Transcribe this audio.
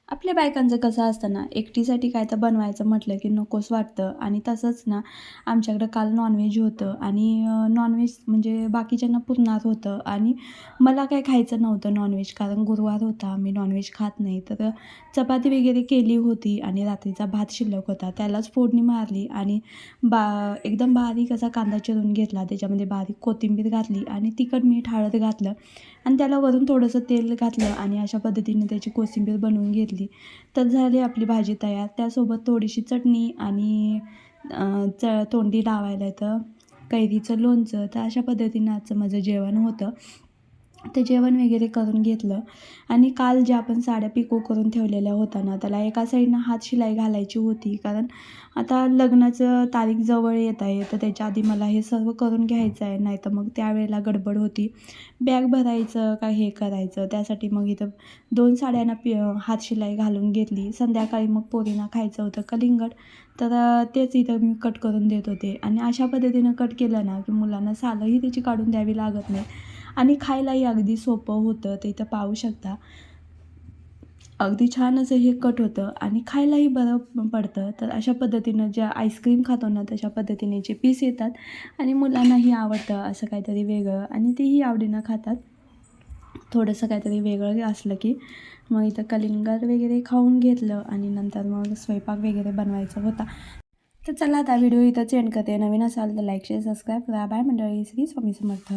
आपल्या बायकांचं कसं असतं ना, एकटीसाठी काय तर बनवायचं म्हटलं की नकोच वाटतं आणि तसंच ना, आमच्याकडं काल नॉनव्हेज होतं आणि नॉनव्हेज म्हणजे बाकीच्यांना पुरणार होतं आणि मला काय खायचं नव्हतं नॉनव्हेज कारण गुरुवार होता, मी नॉनव्हेज खात नाही. तर चपाती वगैरे केली होती आणि रात्रीचा भात शिल्लक होता. त्यालाच फोडणी मारली आणि एकदम बारीक असा कांदा चिरून घेतला, त्याच्यामध्ये बारीक कोथिंबीर घातली आणि तिखट, मीठ, हळद घातलं आणि त्याला वरून थोडंसं तेल घातलं आणि अशा पद्धतीने त्याची कोशिंबीर बनवून घेतली. तर झाली आपली भाजी तयार. त्यासोबत थोडीशी चटणी आणि तोंडी लावायला तर कैरीचं लोणचं. तर अशा पद्धतीनं आजचं माझं जेवण होतं. ते जेवण वगैरे करून घेतलं आणि काल ज्या आपण साड्या पिको करून ठेवलेल्या होत्या ना, त्याला एका साईडनं हात शिलाई घालायची होती. कारण आता लग्नाचं तारीख जवळ येत आहे, तर त्याच्या आधी मला हे सर्व करून घ्यायचं आहे. नाहीतर मग त्यावेळेला गडबड होती. बॅग भरायचं का हे करायचं, त्यासाठी मग इथं 2 साड्यांना हात शिलाई घालून घेतली. संध्याकाळी मग पोरींना खायचं होतं कलिंगड, तर तेच इथं मी कट करून देत होते आणि अशा पद्धतीनं कट केलं ना, की मुलांना सालही त्याची काढून द्यावी लागत नाही आणि खायलाही अगदी सोपं होतं. ते इथं पाहू शकता. अगदी छान असं हे कट होतं आणि खायलाही बरं पडतं. तर अशा पद्धतीनं ज्या आईस्क्रीम खातो ना, तशा पद्धतीने जे पीस येतात आणि मुलांनाही आवडतं असं काहीतरी वेगळं आणि तेही आवडीनं खातात. थोडंसं काहीतरी वेगळं असलं की मग इथं कलिंगड वगैरे खाऊन घेतलं आणि नंतर मग स्वयंपाक वगैरे बनवायचा होता. तर चला आता व्हिडिओ इथंच एंड करते. नवीन असाल तर लाईक, शेअर, सबस्क्राईब करा. बाय मंडळी. श्री स्वामी समर्थ.